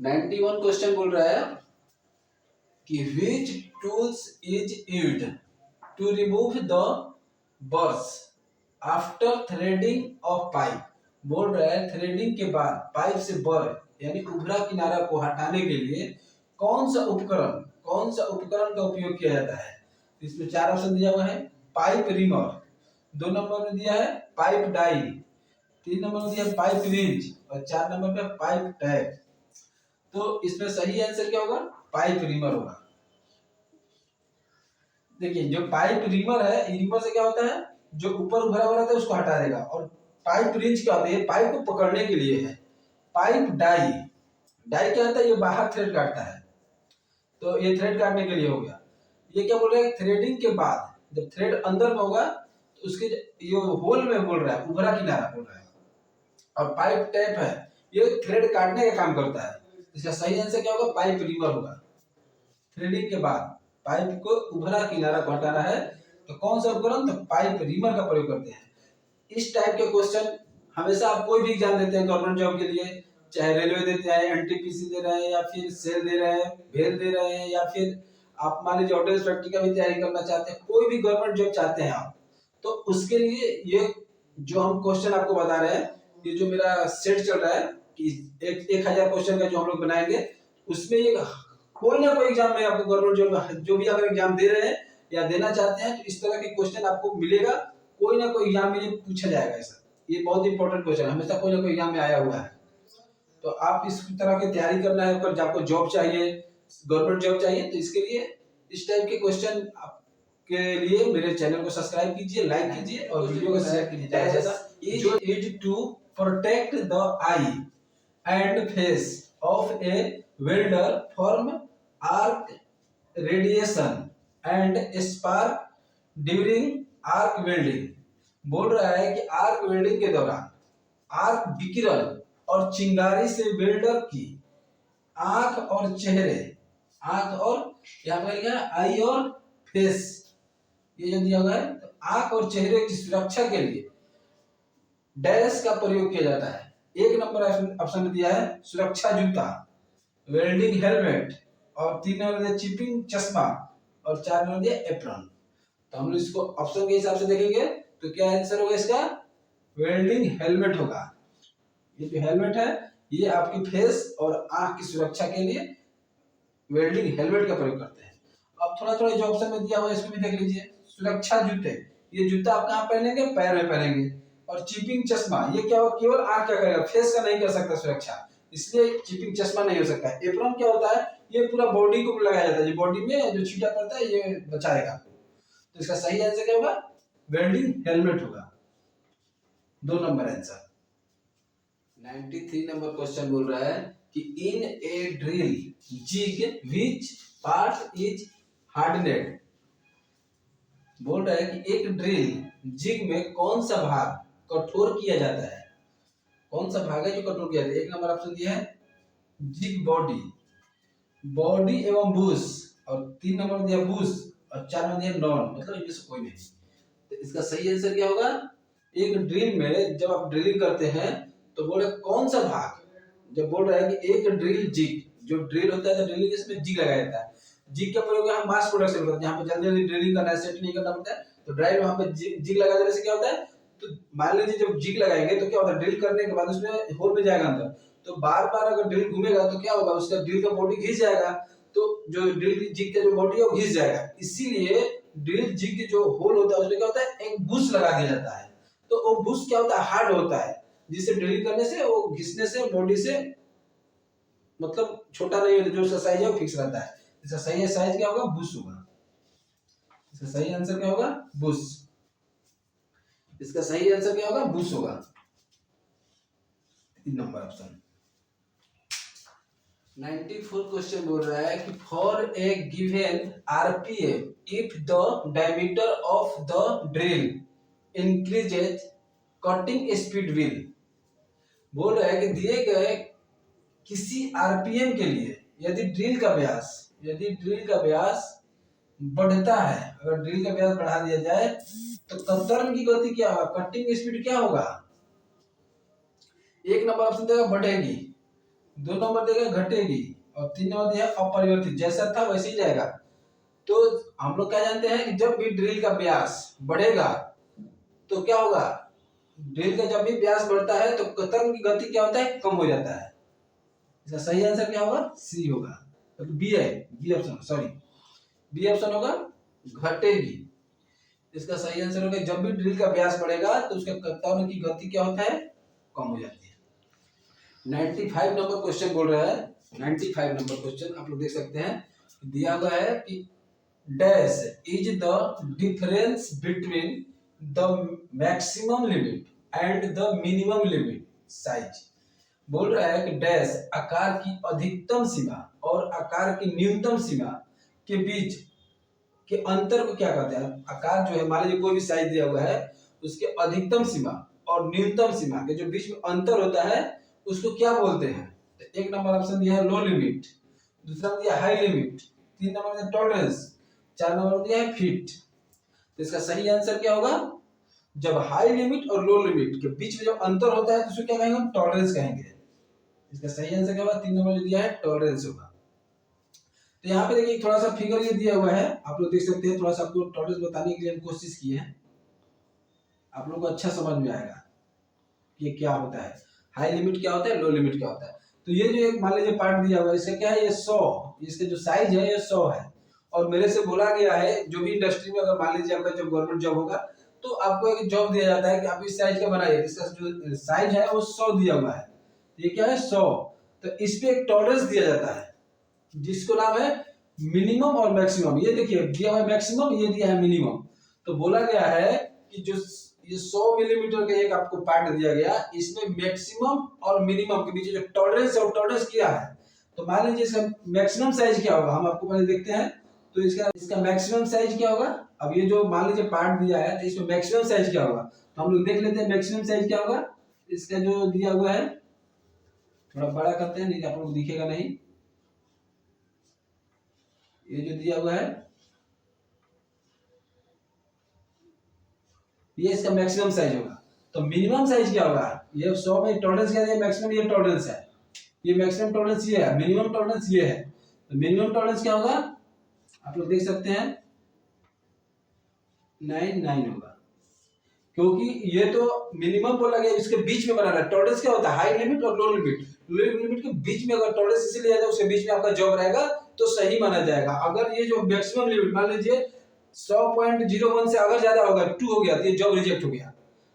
91 question बोल रहा है कि which tools is used to remove the burrs after threading of pipe। बोल रहा है थ्रेडिंग के बाद पाइप से बर यानी उभरा किनारा को हटाने के लिए कौन सा उपकरण का उपयोग किया जाता है। इसमें चार ऑप्शन दिया हुआ है, पाइप रिमर, 2 नंबर में दिया है पाइप डाई, 3 नंबर में दिया है पाइप रिंच और 4 नंबर पे पाइप टैप। तो इसमें सही आंसर क्या होगा, पाइप रिमर होगा। देखिए जो पाइप रिमर है, रिमर से क्या होता है, जो ऊपर उभरा हुआ रहता है उसको हटा देगा, और पाइप रिंच क्या होता है, पाइप को पकड़ने के लिए है। पाइप डाई, डाई क्या होता है, ये बाहर थ्रेड काटता है, तो ये थ्रेड काटने के लिए हो गया। ये क्या बोल रहे हैं, थ्रेडिंग के बाद जब थ्रेड अंदर में होगा तो उसके ये होल में बोल रहा है, उभरा किनारा बोल रहा है। और पाइप टैप है, ये थ्रेड काटने का काम करता है। इसका सही आंसर क्या होगा, पाइप रिमर होगा। थ्रेडिंग के बाद पाइप को उभरा किनारा को हटाना है तो कौन सा उपकरण, तो पाइप रिमर का प्रयोग करते हैं। इस टाइप के क्वेश्चन हमेशा आप कोई भी एग्जाम देते हैं गवर्नमेंट जॉब के लिए, चाहे रेलवे देते हैं, एनटीपीसी दे रहे हैं, या फिर सेल दे रहे हैं, भेल दे रहे हैं, या फिर आप मान लीजिए होटल इंस्पेक्टर का भी तैयारी करना चाहते हैं, कोई भी गवर्नमेंट जॉब चाहते हैं आप, तो उसके लिए ये जो हम क्वेश्चन आपको बता रहे हैं, ये जो मेरा सेट चल रहा है कि 1000 क्वेश्चन का जो हम लोग बनाएंगे, उसमें ये कोई ना कोई एग्जाम में आपको गवर्नमेंट जॉब जो भी अगर एग्जाम दे रहे हैं या देना चाहते हैं, तो इस तरह के क्वेश्चन आपको मिलेगा। कोई ना कोई एग्जाम में ये पूछा जाएगा। ऐसा ये बहुत इंपॉर्टेंट क्वेश्चन हमेशा कोई ना कोई एग्जाम में आया हुआ है। तो आप इस तरह की तैयारी करना है, अगर आपको जॉब चाहिए, गवर्नमेंट जॉब चाहिए, तो इसके लिए इस टाइप के क्वेश्चन के लिए मेरे चैनल को सब्सक्राइब कीजिए, लाइक कीजिए और वीडियो को शेयर कीजिए ज्यादा से ज्यादा। जो is to protect the eye and face of a welder from arc radiation and spark during arc welding. बोल रहा है कि आर्क वेल्डिंग के दौरान आर्क विकिरण और चिंगारी से वेल्डर की आंख और चेहरे, आंख और यहाँ पर क्या आई और फेस, ये जो दिया हुआ है, तो आंख और चेहरे की सुरक्षा के लिए डैश का प्रयोग किया जाता है। 1 नंबर ऑप्शन में दिया है सुरक्षा जूता, वेल्डिंग हेलमेट, और 3 नंबर दिया चिपिंग चश्मा, और 4 नंबर दिया एप्रन। तो हम लोग इसको ऑप्शन के हिसाब से देखेंगे तो क्या आंसर होगा इसका, वेल्डिंग हेलमेट होगा। ये जो हेलमेट है ये आपकी फेस और आंख की सुरक्षा के लिए वेल्डिंग हेलमेट का प्रयोग करते हैं। अब थोड़ा थोड़ा जो ऑप्शन में दिया हुआ है इसको भी देख लीजिए। सुरक्षा जूते, ये जूता आप कहाँ पहनेंगे, पैर में पहनेंगे। और चिपिंग चश्मा, ये क्या होगा, केवल आंख क्या करेगा, फेस का नहीं कर सकता सुरक्षा, इसलिए चिपिंग चश्मा नहीं हो सकता है। एप्रन क्या होता है, ये पूरा बॉडी को लगाया जाता है, बॉडी में जो छींटा पड़ता है ये बचाएगा। तो इसका सही आंसर क्या होगा, वेल्डिंग हेलमेट होगा। 2 नंबर आंसर। 93 नंबर क्वेश्चन बोल रहा है कि in a drill jig which part is hardened. बोल रहा है कि एक ड्रिल जिग में कौन सा भाग कठोर किया जाता है, कौन सा भाग है जो कठोर किया जाता है। 1 नंबर ऑप्शन दिया है जिग बॉडी, बॉडी एवं बुश, और 3 नंबर दिया बुश, और 4 नंबर दिया नॉन, मतलब इनमें से कोई नहीं। तो इसका सही आंसर क्या होगा, एक ड्रिल में जब आप ड्रिलिंग करते हैं तो बोले कौन सा भाग, जब बोल रहा है कि एक ड्रिल जिग, जो ड्रिल होता है तो ड्रिलिंग इसमें जिग लगाया जाता है। जिग का प्रयोग हम मास प्रोडक्शन करते हैं, जहाँ पे जल्दी जल्दी ड्रिलिंग करना है, सेट नहीं करना पड़ता है, तो ड्राइव वहां पे जिग लगा देने से क्या होता है, तो मान लीजिए जब जिग लगाएंगे तो क्या होता है, ड्रिल करने के बाद उसमें होल में जाएगा अंदर, तो बार बार अगर ड्रिल घूमेगा तो क्या होगा, उसका ड्रिल का बॉडी घिस जाएगा, तो जो ड्रिल जिग का जो बॉडी है वो घिस जाएगा। इसीलिए ड्रिल जिग जो होल होता है उसमें क्या होता है, एक बुश लगा दिया जाता है। तो वो बुश क्या होता है, हार्ड होता है, जिससे ड्रिल करने से वो घिसने से बॉडी से मतलब छोटा नहीं होता, जो उसका साइज है वो फिक्स रहता है। इसका सही है साइज क्या होगा, बुश होगा। इसका सही आंसर क्या होगा, बुश। इसका सही आंसर क्या होगा, बुश होगा। 3 नंबर ऑप्शन। 94 क्वेश्चन बोल रहा है कि for a given RPM if the diameter of the drill increases cutting speed will. बोल रहा है कि दिए गए किसी आरपीएम के लिए यदि ड्रिल का व्यास बढ़ता है, अगर ड्रिल का व्यास बढ़ा दिया जाए तो कतरन की गति क्या होगा, कटिंग स्पीड क्या होगा। 1 नंबर ऑप्शन देगा बढ़ेगी, 2 नंबर देगा घटेगी, और 3 नंबर दिया अपरिवर्तित, जैसा था वैसे ही रहेगा। तो हम लोग क्या जानते हैं कि जब भी ड्रिल का व्यास बढ़ेगा तो क्या होगा, ड्रिल का जब भी व्यास बढ़ता है तो तरंग की गति क्या होता है, कम हो जाता है। इसका सही आंसर क्या होगा, सी होगा, तो बी है, B option, sorry B option होगा घटेगी। इसका सही आंसर होगा जब भी ड्रिल का व्यास बढ़ेगा तो उसका तरंग की गति क्या होता है, कम हो जाती है। 95 नंबर क्वेश्चन बोल रहा है, 95 नंबर क्वेश्चन आप लोग देख सकते हैं, दिया हुआ है कि dash is the difference between the maximum limit and the minimum limit size. बोल रहा है कि डैश आकार की अधिकतम सीमा और आकार की न्यूनतम सीमा के बीच के अंतर को क्या कहते हैं। आकार जो है, मान लीजिए कोई भी साइज दिया हुआ है, उसके अधिकतम सीमा और न्यूनतम सीमा के जो बीच में अंतर होता है उसको क्या बोलते हैं। तो 1 नंबर ऑप्शन दिया है लो लिमिट, दूसरा दिया हाई लिमिट, 3 नंबर दिया टॉलरेंस, 4 नंबर दिया है फिट। तो इसका सही आंसर क्या होगा, जब हाई लिमिट और लो लिमिट के बीच में जो अंतर होता है तो उसको क्या कहेंगे, हम टॉलरेंस कहेंगे। इसका सही आंसर क्या होगा, 3 नंबर जो दिया है टॉलरेंस होगा। तो यहाँ पे देखिए थोड़ा सा फिगर ये दिया हुआ है, आप लोग देख सकते हैं, थोड़ा सा आपको टॉलरेंस बताने के लिए हम कोशिश किए हैं, आप लोगों को अच्छा समझ में आएगा ये क्या होता है, हाई लिमिट क्या होता है, लो लिमिट क्या होता है। तो ये जो एक मान लीजिए पार्ट दिया हुआ है, इसका क्या है, ये 100, इसका जो साइज है ये 100 है, और मेरे से बोला गया है जो भी इंडस्ट्री में अगर मान लीजिए आपका जब गवर्नमेंट जॉब होगा तो आपको एक जॉब दिया जाता है कि आप इस साइज का बनाइए, इसका जो साइज है वो 100 दिया हुआ है, ये क्या है 100। तो इस पे एक टॉलरेंस दिया जाता है जिसको नाम है मिनिमम और मैक्सिमम। ये देखिए दिया हुआ है मैक्सिमम, ये दिया है मिनिमम। तो बोला गया है कि जो ये 100 मिलीमीटर का एक आपको पार्ट दिया गया, इसमें मैक्सिमम और मिनिमम के बीच जो टॉलरेंस है वो टॉलरेंस किया है। तो मान लीजिए इसका मैक्सिमम साइज क्या होगा, हम आपको पहले देखते हैं। तो इसका मैक्सिमम साइज क्या होगा, अब ये जो मान लीजिए पार्ट दिया है तो इसमें मैक्सिमम साइज क्या होगा, तो हम लोग देख लेते हैं मैक्सिमम साइज क्या होगा। इसका जो दिया हुआ है थोड़ा बड़ा करते हैं, नहीं आप लोग दिखेगा नहीं, ये जो दिया हुआ है ये इसका मैक्सिमम साइज होगा। तो मिनिमम साइज क्या होगा, ये 100 में टॉलरेंस क्या है, मैक्सिमम ये टॉलरेंस है, ये मैक्सिमम टॉलरेंस ये है, मिनिमम टॉलरेंस ये है। तो मिनिमम टॉलरेंस क्या होगा, आप लोग देख सकते हैं 99 होगा, क्योंकि ये तो मिनिमम बोला गया, इसके बीच में बनाना है। टॉलरेंस क्या होता है, हाई लिमिट और लो लिमिट, लो लिमिट के बीच में अगर टॉलरेंस इसीलिए जाता है उसके बीच में आपका जॉब रहेगा तो सही माना जाएगा। अगर ये जो मैक्सिमम लिमिट मान लीजिए 100.01 से अगर ज्यादा होगा 2 हो गया तो ये जॉब रिजेक्ट हो गया,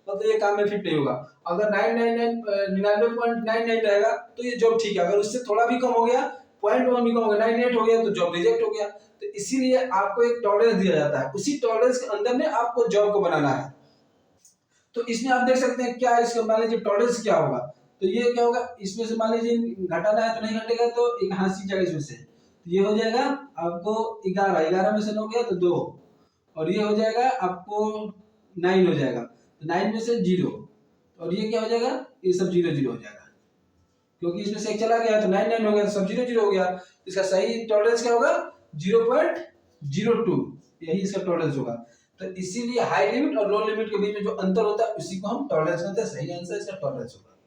तो ये काम में फिट नहीं होगा। अगर 99.99 रहेगा तो ये जॉब ठीक है, अगर उससे थोड़ा भी कम हो गया, 0.1 भी कम हो गया, 98 हो गया तो जॉब रिजेक्ट हो गया। तो इसीलिए आपको एक टॉलरेंस दिया जाता है, उसी टॉलरेंस के अंदर में आपको जॉब को बनाना है। तो इसमें आप देख सकते हैं क्या इसका मान लीजिए टॉलरेंस क्या होगा, तो ये क्या होगा, इसमें से मान लीजिए घटाना है तो नहीं घटेगा, तो 81 जगह इसमें से, तो ये हो जाएगा आपको 11 में से 9 गया तो 2, और ये हो जाएगा आपको 9 हो जाएगा, तो 9 में से 0, और ये क्या हो जाएगा, ये सब 0 0 हो जाएगा, क्योंकि इसमें से एक चला गया तो 9 9 हो गया, तो सब 0 0 हो गया। इसका सही टॉलरेंस क्या होगा, 0.02, यही इसका टॉलरेंस होगा। तो इसीलिए हाई लिमिट और लो लिमिट के बीच में जो अंतर होता है उसी को हम टॉलरेंस कहते हैं। सही आंसर इसका टॉलरेंस होगा।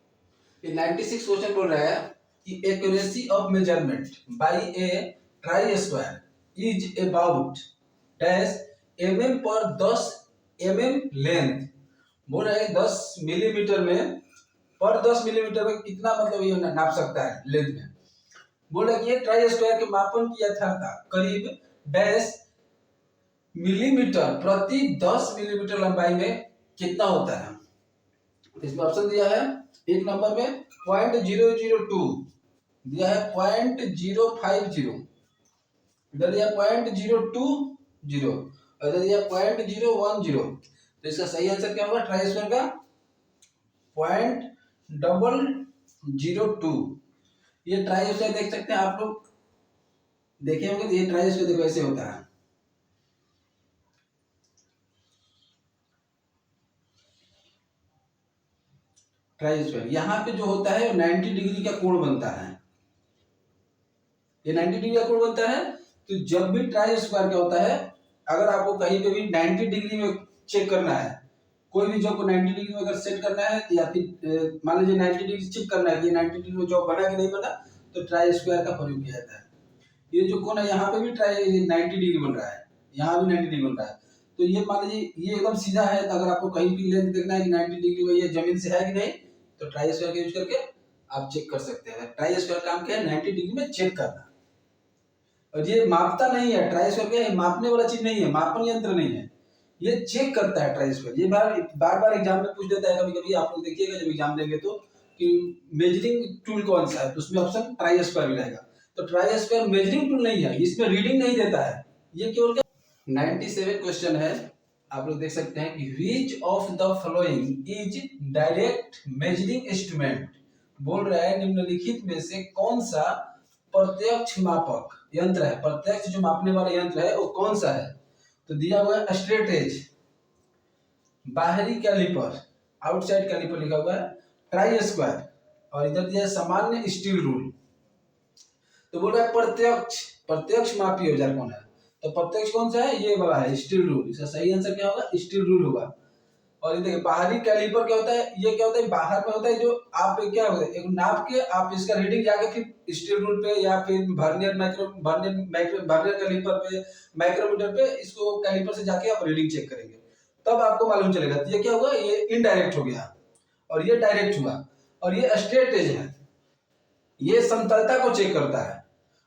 ये 96 क्वेश्चन बोल रहा है कि accuracy of measurement by a try square is about dash mm पर 10 mm लेंथ। बोल रहा है 10 मिलीमीटर में, पर 10 मिलीमीटर में कितना मतलब ये नाप सकता है लेंथ में। बोल रहा है कि ये ट्राई स्क्वायर के मापन की यथार्थता करीब डैश मिलीमीटर प्रति 10 मिलीमीटर लंबाई में कितना होता है। इसमें ऑप्शन दिया है, एक नंबर में 0.002 दिया है, 0.050, इधर दिया 0.020, और इधर दिया 0.010। तो इसका सही आंसर क्या होगा ट्राई स्क्वायर का 0.002। ये ट्राई स्क्वायर देख सकते हैं आप लोग, देखे होंगे, तो ये ट्राई स्क्वायर देखो ऐसे होता है। ट्राई स्क्वायर यहाँ पे जो होता है 90 डिग्री का कोण बनता है, ये 90 डिग्री का कोण बनता है। तो जब भी ट्राई स्क्वायर क्या होता है, अगर आपको कहीं पे भी 90 डिग्री में चेक करना है कोई भी जॉब को 90 डिग्री में अगर सेट करना है या फिर मान लीजिए 90 डिग्री चेक करना है कि 90 डिग्री में जॉब बना कि नहीं बना, तो ट्राई स्क्वायर का प्रयोग किया जाता है। ये जो कोण है यहाँ पे भी ट्राई 90 डिग्री बन रहा है, यहाँ भी 90 डिग्री बन रहा है। तो ये मान लीजिए ये एकदम सीधा है, तो अगर आपको कहीं भी लेंथ देखना है कि 90 डिग्री में ये जमीन से है कि नहीं, तो ट्राई स्क्वायर का यूज करके आप चेक कर सकते हैं। ट्राई स्क्वायर काम क्या है, 90 डिग्री में चेक करना। और ये मापता नहीं है, ट्राई स्क्वायर क्या है, मापने वाला चीज नहीं है, मापन यंत्र नहीं है, ये चेक करता है ट्राई स्क्वायर। ये बार बार एग्जाम में पूछ देता है, कभी कभी आप लोग देखिएगा जब एग्जाम देंगे तो कि मेजरिंग टूल कौन सा है, तो उसमें ऑप्शन ट्राई स्क्वायर भी रहेगा। तो ट्राई स्क्वायर मेजरिंग टूल नहीं है, इसमें रीडिंग नहीं देता है, ये केवल 97 क्वेश्चन है, आप लोग देख सकते हैं कि which of the following is direct measuring instrument. बोल रहा है निम्नलिखित में से कौन सा प्रत्यक्ष मापक यंत्र है, प्रत्यक्ष जो मापने वाला यंत्र है वो कौन सा है। तो दिया हुआ है स्ट्रेट एज, बाहरी कैलिपर, आउटसाइड कैलिपर लिखा हुआ है, ट्राई स्क्वायर, और इधर दिया है सामान्य स्टील रूल। तो बोल रहा है प्रत्यक्ष मापी औजार कौन है, तो प्रत्यक्ष कौन सा है, ये वाला है स्टील रूल। इसका सही आंसर क्या होगा, स्टील रूल होगा। और ये देखिए बाहरी कैलिपर क्या होता है, ये क्या होता है, बाहर में होता है, जो आप क्या होता है एक नाप के आप इसका रीडिंग जाके फिर स्टील रूल पे या फिर वर्नियर कैलिपर पे, माइक्रोमीटर पे, इसको कैलिपर से जाके आप रीडिंग चेक करेंगे, तब आपको मालूम चलेगा। ये क्या हुआ, ये इनडायरेक्ट हो गया और ये डायरेक्ट हुआ। और ये स्ट्रेट एज है, ये समतलता को चेक करता है,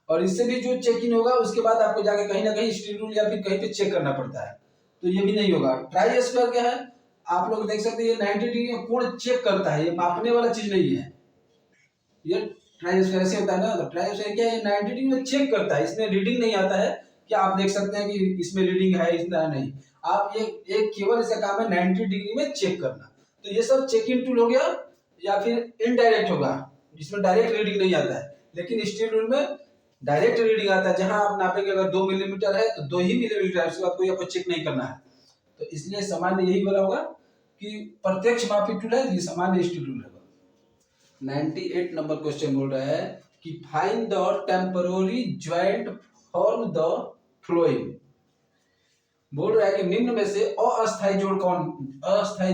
और इससे भी जो चेक इन होगा उसके बाद आपको जाके कहीं ना कहीं स्टील रूल या फिर कहीं पे चेक करना पड़ता है, तो ये भी नहीं होगा। ट्राई स्क्वायर क्या है, आप लोग देख सकते हैं ये 90 डिग्री में कोण चेक करता है, ये मापने वाला चीज नहीं है। ये ट्राई स्क्वायर ऐसे होता है ना, तो ट्राई स्क्वायर क्या है, 90 डिग्री में चेक करता है, इसमें रीडिंग नहीं आता है कि आप देख सकते हैं कि इसमें रीडिंग है इतना नहीं, आप ये एक केवल इसका काम है 90 डिग्री में चेक करना। तो ये सब चेक इन टूल हो गया, या फिर इनडायरेक्ट होगा जिसमें डायरेक्ट रीडिंग नहीं आता है। लेकिन स्टील रूल में डायरेक्ट रीडिंग आता है, जहां आप नापेंगे अगर 2 मिलीमीटर है तो 2 ही मिलीमीटर है, उसके बाद कोई आपको चेक नहीं करना है। तो इसलिए सामान्य यही बोला होगा कि प्रत्यक्ष मापी टूल है, ये सामान्य स्टील रूल है। 98 नंबर क्वेश्चन बोल रहा है कि find the temporary joint form the flowing. बोल रहा है कि निम्न में से अस्थायी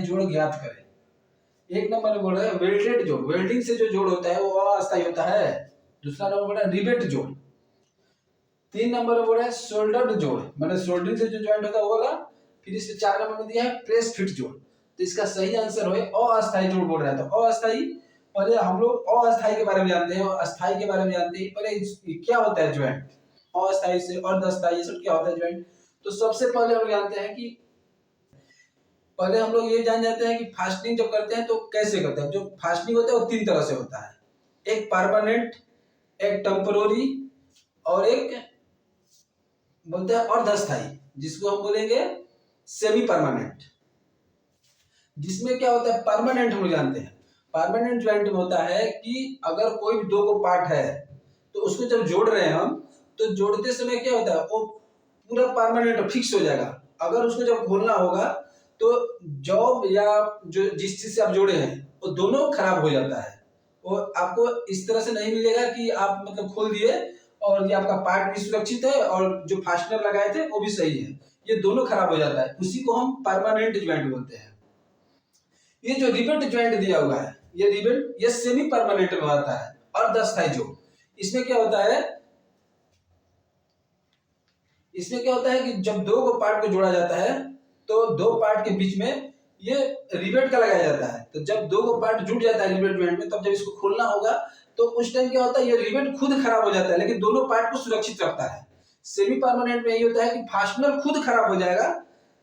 जोड़ ज्ञात करें। एक नंबर में बोल रहा है वेल्डेड जोड़, वेल्डिंग से जो जोड़ होता है वो अस्थायी होता है। दूसरा नंबर बोल रहा है रिवेट जोड़। 3 नंबर में बोल रहा है शोल्डर्ड जोड़, मतलब शोल्डरिंग से जो ज्वाइंट होता है वो वाला। फिर इससे 4 नंबर में दिया है प्रेस फिट जोड़। तो इसका सही आंसर है अस्थायी जोड़ बोल रहा है। तो अस्थायी, पहले हम लोग अस्थायी के बारे में जानते हैं और अस्थायी के बारे में जानते हैं। पहले क्या होता है ज्वाइंट, अस्थायी से अर्धस्थायी, ये सब क्या होता है ज्वाइंट। तो सबसे पहले हम जानते हैं कि पहले हम लोग ये जान जाते हैं कि फास्टनिंग जब करते हैं तो कैसे करते हैं। जो फास्टनिंग होता है वो 3 तरह से होता है, एक परमानेंट, एक टेम्पररी और एक बोलते हैं अर्धस्थायी, जिसको हम बोलेंगे सेमी परमानेंट। जिसमें क्या होता है परमानेंट, हम जानते हैं परमानेंट ज्वाइंट में होता है कि अगर कोई भी 2 को पार्ट है तो उसको जब जोड़ रहे हैं हम, तो जोड़ते समय क्या होता है वो पूरा परमानेंट फिक्स हो जाएगा। अगर उसको जब खोलना होगा तो जॉब या जो जिस चीज से आप जोड़े हैं वो दोनों खराब हो जाता है। वो आपको इस तरह से नहीं मिलेगा कि आप मतलब खोल दिए और ये आपका पार्ट भी सुरक्षित है और जो फास्टनर लगाए थे वो भी सही है, ये दोनों खराब हो जाता है। उसी को हम परमानेंट ज्वाइंट बोलते हैं। ये जो रिवेट ज्वाइंट दिया हुआ है, ये रिवेट, ये सेमी परमानेंट में आता है। अर्धस्थायी जोड़, इसमें क्या होता है, इसमें क्या होता है कि जब 2 को पार्ट को जोड़ा जाता है तो 2 पार्ट के बीच में ये रिवेट का लगाया जाता है। तो जब 2 को पार्ट जुड़ जाता है रिवेट ज्वाइंट में, तब जब इसको खोलना होगा तो उस टाइम क्या होता है ये रिवेट खुद खराब हो जाता है, लेकिन दोनों पार्ट को सुरक्षित रखता है। सेमी परमानेंट में यही होता है कि फास्टनर खुद खराब हो जाएगा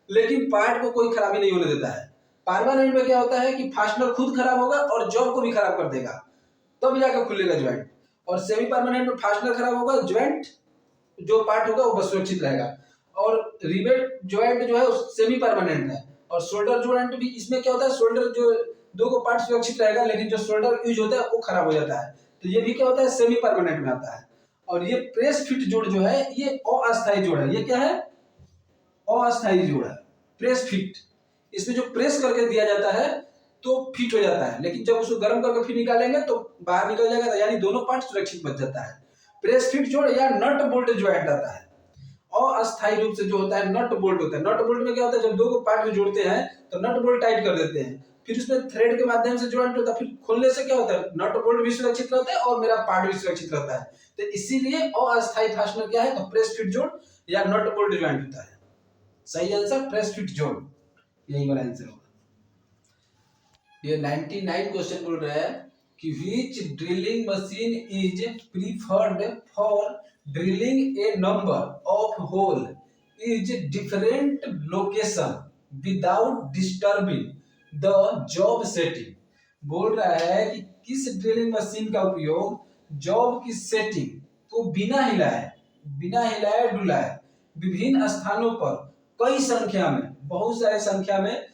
लेकिन पार्ट को कोई खराबी नहीं होने देता है। परमानेंट में क्या होता है कि फास्टनर खुद खराब होगा और जॉब को भी खराब कर देगा, तब जाकर खुलेगा ज्वाइंट। और सेमी परमानेंट में फास्टनर खराब होगा, ज्वाइंट जो पार्ट होगा वो बस सुरक्षित रहेगा। और रिवेट ज्वाइंट जो है सेमी परमानेंट है। और शोल्डर ज्वाइंट भी, इसमें क्या होता है शोल्डर जो 2 को पार्ट सुरक्षित रहेगा लेकिन जो शोल्डर यूज होता है वो खराब हो जाता है, तो ये भी क्या होता है सेमी परमानेंट में आता है। और ये प्रेस फिट जोड़ जो है ये अस्थायी जोड़ है। ये क्या है, अस्थायी जोड़ है, प्रेस फिट। इसमें जो प्रेस करके दिया जाता है तो फिट हो जाता है, लेकिन जब उसको गर्म करके फिर निकालेंगे तो बाहर निकल जाएगा, यानी दोनों पार्ट सुरक्षित बच जाता है। प्रेस फिट जोड़ या नट बोल्ट ज्वाइंट आता है। अस्थायी रूप से जो होता है नट बोल्ट होता है। नट बोल्ट में क्या होता है, जब दो को पार्ट में जोड़ते हैं तो नट बोल्ट टाइट कर देते हैं, फिर उसमें थ्रेड के माध्यम से ज्वाइंट होता है, फिर खोलने से क्या होता है, नट बोल्ट भी सुरक्षित रहता है और मेरा पार्ट भी सुरक्षित रहता है। तो इसीलिए अस्थायी फास्टनर क्या है, तो प्रेस फिट जोड़ या नट बोल्ट ज्वाइंट होता है। सही आंसर प्रेस फिट जोड़, यही वाला आंसर होगा। ये 99 क्वेश्चन बोल रहा है कि which drilling machine is preferred for drilling a number of hole is different location without disturbing the job setting. बोल रहा है कि किस ड्रिलिंग मशीन का उपयोग जॉब की सेटिंग को बिना हिलाए डुलाए विभिन्न स्थानों पर कई संख्या में, बहुत सारे संख्या में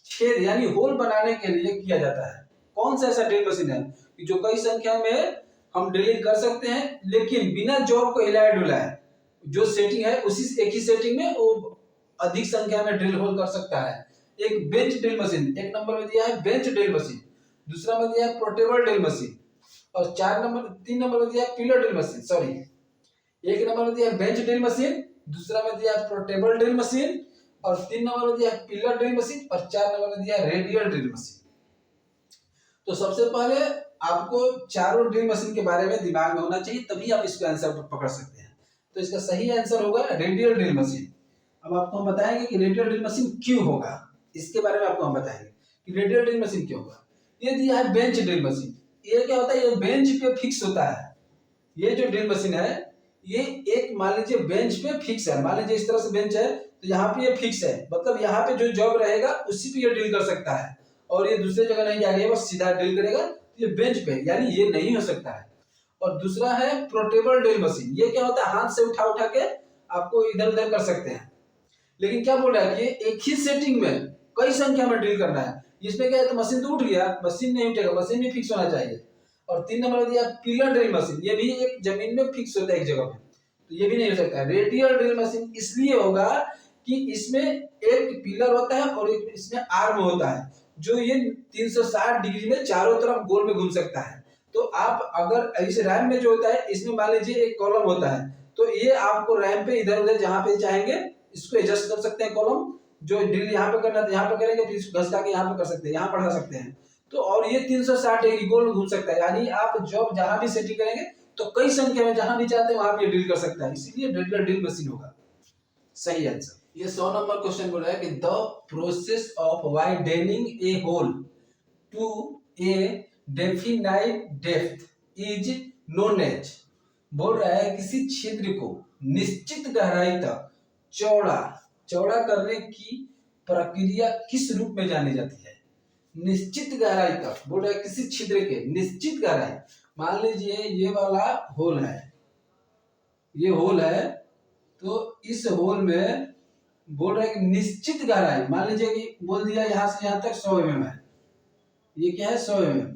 छेद यानी होल बनाने के लिए किया जाता है। कौन सा ऐसा ड्रिल मशीन है कि जो कई संख्या में हम ड्रिलिंग कर सकते हैं लेकिन बिना जॉब को हिलाए डुलाए, जो सेटिंग है उसी एक ही सेटिंग में वो अधिक संख्या में ड्रिल होल कर सकता है। एक बेंच ड्रिल मशीन, एक नंबर में दिया है बेंच ड्रिल मशीन, दूसरा में दिया है पोर्टेबल ड्रिल मशीन, और 3 नंबर में दिया है पिलर ड्रिल मशीन। सॉरी, एक नंबर में दिया है बेंच ड्रिल मशीन, दूसरा में दिया है पोर्टेबल ड्रिल मशीन, और 3 नंबर में दिया है पिलर ड्रिल मशीन, और 4 नंबर में दिया है रेडियल ड्रिल मशीन। तो सबसे पहले आपको चारों ड्रिल मशीन के बारे में दिमाग में होना चाहिए, तभी आप इसका आंसर पकड़ सकते हैं। तो इसका सही आंसर होगा रेडियल ड्रिल मशीन। अब आपको हम बताएंगे कि रेडियल ड्रिल मशीन क्यों होगा, इसके बारे में आपको हम बताएंगे कि रेडियल ड्रिल मशीन क्यों होगा। ये दिया है बेंच ड्रिल मशीन, ये क्या होता है, ये बेंच पे फिक्स होता है। ये जो ड्रिल मशीन है ये एक मान लीजिए बेंच पे फिक्स है, मान लीजिए इस तरह से बेंच है तो यहाँ पे ये फिक्स है, मतलब यहाँ पे जो जॉब रहेगा उसी पे ये ड्रिल कर सकता है और ये दूसरे जगह नहीं जाएगा, बस सीधा ड्रिल करेगा। ये बेंच पे यानी ये नहीं हो सकता है। और दूसरा है पोर्टेबल ड्रिल मशीन, ये क्या होता है हाथ से उठा उठा के आपको इधर उधर कर सकते हैं। लेकिन क्या बोल रहा है कि एक ही सेटिंग में कई संख्या में ड्रिल करना है। इसमें क्या है तो मशीन तो उठ गया, मशीन नहीं उठेगा, मशीन भी फिक्स होना चाहिए। और 3 नंबर दिया पिलर ड्रिल मशीन, ये भी एक जमीन में फिक्स होता है एक जगह पे, तो ये भी नहीं हो सकता है। रेडियल ड्रिल मशीन इसलिए होगा कि इसमें एक पिलर होता है और एक इसमें आर्म होता है जो ये 360 डिग्री में चारों तरफ गोल में घूम सकता है। तो आप अगर इस रैम में जो होता है इसमें मान लीजिए एक कॉलम होता है, तो ये आपको रैम पे इधर उधर जहां पे चाहेंगे इसको एडजस्ट कर सकते हैं। कॉलम जो ड्रिल यहाँ पे करना है यहाँ पे करेंगे, फिर इसको घसका के यहाँ पे कर सकते हैं, यहाँ बढ़ा सकते हैं। तो और ये 360 डिग्री गोल घूम सकता है, यानी आप जॉब जहां भी सेटिंग करेंगे तो कई संख्या में जहां भी चाहते हैं वहां पे ड्रिल कर सकता है, इसीलिए रेडियल ड्रिल मशीन होगा। सही आंसर। ये 100 नंबर क्वेश्चन बोल रहा है कि the process of widening a hole to a definite depth is known as. बोल रहा है किसी छिद्र को निश्चित गहराई तक चौड़ा करने की प्रक्रिया किस रूप में जानी जाती है। निश्चित गहराई तक बोल रहा है किसी छिद्र के निश्चित गहराई, मान लीजिए ये वाला होल है, ये होल है, तो इस होल में बोल रहा है कि निश्चित गहराई, मान लीजिए कि बोल दिया यहाँ से यहाँ तक 100 mm है, ये क्या है 100 mm,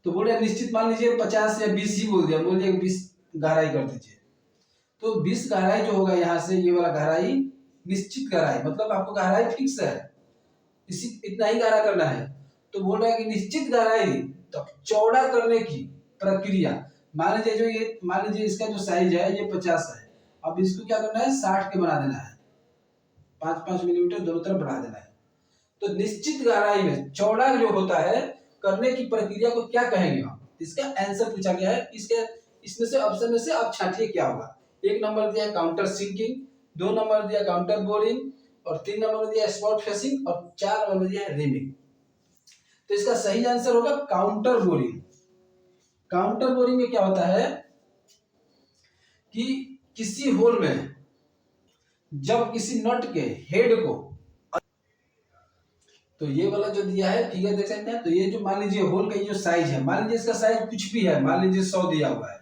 तो बोल रहा है निश्चित मान लीजिए 50 या 20 ही बोल दिया, बोल दिया 20 गहराई कर दीजिए। तो 20 गहराई जो होगा यहाँ से ये वाला गहराई निश्चित गहराई, मतलब आपको गहराई फिक्स है, इसी इतना ही गहरा करना है। तो बोल रहा है कि निश्चित गहराई तो चौड़ा करने की प्रक्रिया, मान लीजिए जो ये मान लीजिए इसका जो साइज है ये 50 है, अब इसको क्या करना है 60 के बना देना है, 5-5 मिलीमीटर दोनों तरफ बढ़ा देना है। तो निश्चित गहराई में चौड़ा जो होता है करने की प्रक्रिया को क्या कहेंगे हम, इसका आंसर पूछा गया है। इसके इसमें से ऑप्शन में से आप छांटिए क्या होगा। 1 नंबर दिया काउंटर सिंकिंग, 2 नंबर दिया काउंटर बोरिंग, और 3 नंबर दिया स्पॉट फेसिंग, और 4 नंबर दिया रिमिंग। तो इसका सही आंसर होगा काउंटर बोरिंग। काउंटर बोरिंग में क्या होता है कि किसी होल में जब किसी नट के हेड को, तो ये वाला जो दिया है फिगर देख सकते हैं, तो ये जो मान लीजिए होल का ये जो साइज है, मान लीजिए इसका साइज कुछ भी है, मान लीजिए 100 दिया हुआ है,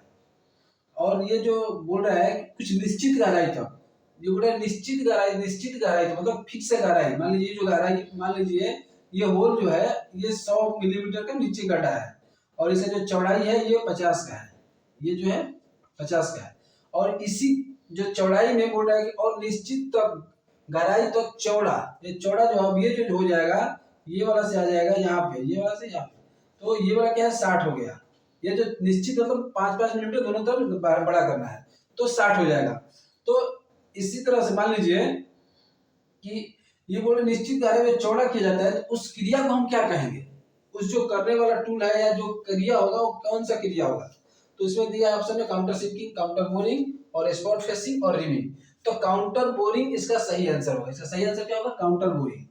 और ये जो बोल रहा है कुछ निश्चित गहराई तक, ये बोल रहा है निश्चित गहराई मतलब फिक्स है गहराई, मान लीजिए जो गहराई मान लीजिए ये होल जो है ये 100 मिलीमीटर का नीचे गड्ढा है, और इसका जो चौड़ाई है ये 50 का है, ये जो है 50 का है, और इसी जो चौड़ाई में बोल रहा है कि और निश्चित तक गहराई तो चौड़ा, ये चौड़ा जो अब ये जो हो जाएगा ये वाला से आ जाएगा यहाँ पे, ये वाला से यहाँ पे, तो ये वाला क्या है 60 हो गया। ये जो निश्चित मतलब 5-5 मिलीमीटर दोनों तरफ बड़ा करना है तो 60 हो जाएगा। तो इसी तरह से मान लीजिए कि ये बोले निश्चित दायरे में चौड़ा किया जाता है, तो उस क्रिया को हम क्या कहेंगे? उस जो करने वाला टूल है या जो क्रिया होगा वो कौन सा क्रिया होगा? तो इसमें दिया ऑप्शन है काउंटर सिंकिंग, काउंटर बोरिंग और स्पॉट फेसिंग और रिमिंग। तो काउंटर बोरिंग इसका सही आंसर होगा। इसका सही आंसर क्या होगा? Counter boring.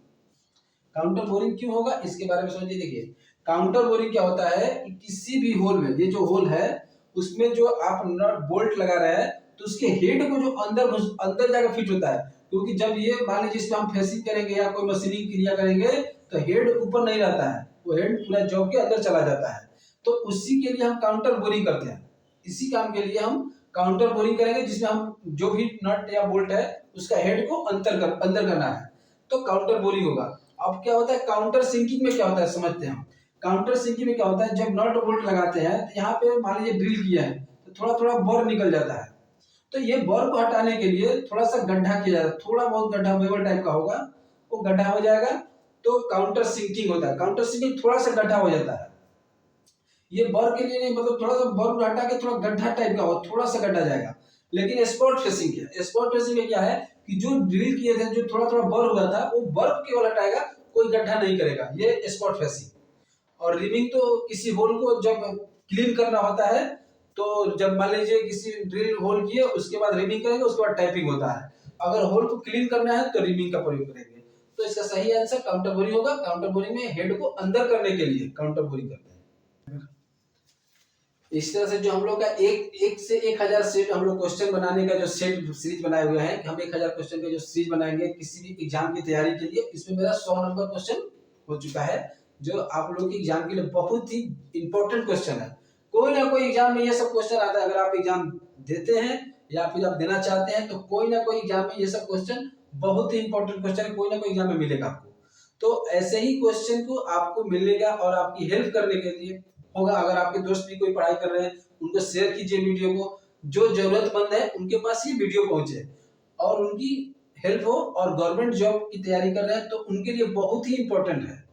काउंटर बोरिंग क्यों होगा इसके बारे में समझिए। देखिए काउंटर बोरिंग क्या होता है कि किसी भी होल में, ये जो होल है उसमें जो आप नट बोल्ट लगा रहे हैं तो उसके हेड को जो अंदर जाकर फिट होता है, क्योंकि जब ये मान लीजिए इसमें हम फेसिंग करेंगे या कोई मशीनिंग क्रिया करेंगे तो हेड ऊपर नहीं रहता है, वो हेड पूरा जॉब के अंदर चला जाता है। तो उसी के लिए हम काउंटर बोरिंग करते हैं। इसी काम के लिए हम काउंटर बोरिंग करेंगे जिसमें हम जो भी नट या बोल्ट है उसका हेड को अंदर करना है, तो काउंटर बोरिंग होगा। अब क्या होता है काउंटर सिंकिंग में, क्या होता है समझते हैं हम। काउंटर सिंकिंग में क्या होता है, जब नट बोल्ट लगाते हैं तो यहाँ पे मान लीजिए ड्रिल किया है तो थोड़ा थोड़ा बर निकल जाता है, तो ये बर को हटाने के लिए थोड़ा सा गड्ढा किया जाता है, थोड़ा बहुत गड्ढा वेवर टाइप का होगा, वो गड्ढा हो जाएगा तो काउंटर सिंकिंग होता है। काउंटर सिंकिंग थोड़ा सा गड्ढा हो जाता है, ये बर के लिए नहीं, मतलब थोड़ा सा बर हटा के थोड़ा गड्ढा टाइप का हो, थोड़ा सा गड्ढा जाएगा। लेकिन स्पॉट फेसिंग क्या, स्पॉट फेसिंग में क्या है कि जो ड्रिल किए थे जो थोड़ा थोड़ा बर हुआ था वो बर केवल हटाएगा, कोई गड्ढा नहीं करेगा, ये स्पॉट फेसिंग। और रिमिंग तो किसी होल को जब क्लीन करना होता है तो जब मान लीजिए किसी ड्रिल होल किए उसके बाद रिमिंग करेंगे, उसके बाद टाइपिंग होता है। अगर होल को क्लीन करना है तो रिमिंग का प्रयोग करेंगे। तो इसका सही आंसर काउंटर बोरिंग होगा। काउंटर बोरिंग में हेड को अंदर करने के लिए काउंटर बोरिंग करते हैं। इस तरह से जो हम लोग का एक से 1000 सेट हम लोग क्वेश्चन बनाने का जो सेट सीरीज बनाए हुए हैं, हम 1000 क्वेश्चन का जो सीरीज बनाएंगे किसी भी एग्जाम की तैयारी के लिए, इसमें मेरा 100 नंबर क्वेश्चन हो चुका है, जो आप लोगों के एग्जाम के लिए बहुत ही इंपॉर्टेंट क्वेश्चन है। कोई ना कोई एग्जाम में ये सब क्वेश्चन आता है, अगर आप एग्जाम देते हैं या फिर आप देना चाहते हैं तो कोई ना कोई एग्जाम में ये सब क्वेश्चन बहुत ही इंपॉर्टेंट क्वेश्चन है, कोई ना कोई एग्जाम में मिलेगा आपको। तो ऐसे ही क्वेश्चन को आपको मिलेगा और आपकी हेल्प करने के लिए होगा। अगर आपके दोस्त भी कोई पढ़ाई कर रहे हैं उनको शेयर कीजिए वीडियो को, जो जरूरतमंद है उनके पास ये वीडियो पहुंचे और उनकी हेल्प हो। और गवर्नमेंट जॉब की तैयारी कर रहे हैं तो उनके लिए बहुत ही इंपॉर्टेंट है।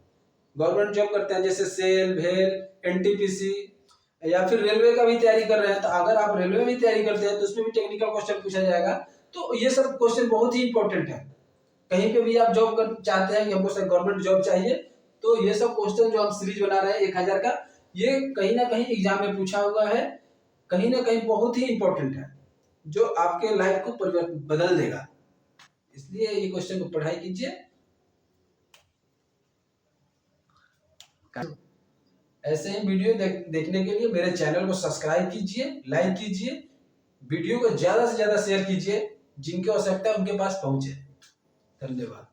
गवर्नमेंट जॉब करते हैं जैसे सेल, भेल, एनटीपीसी या फिर रेलवे का भी तैयारी कर रहे हैं, तो अगर आप रेलवे में तैयारी करते हैं तो उसमें भी टेक्निकल क्वेश्चन पूछा जाएगा। तो ये सब क्वेश्चन बहुत ही इंपॉर्टेंट है। कहीं पे भी आप जॉब कर चाहते हैं कि हमको गवर्नमेंट जॉब चाहिए, तो ये सब क्वेश्चन जो हम सीरीज बना रहे हैं 1000 का, ये कहीं ना कहीं एग्जाम में पूछा हुआ है, कहीं ना कहीं बहुत ही इंपॉर्टेंट है, जो आपके लाइफ को बदल देगा। इसलिए ये क्वेश्चन को पढ़ाई कीजिए। ऐसे ही वीडियो देखने के लिए मेरे चैनल को सब्सक्राइब कीजिए, लाइक कीजिए, वीडियो को ज्यादा से ज्यादा शेयर कीजिए, जिनकी आवश्यकता उनके पास पहुंचे। धन्यवाद।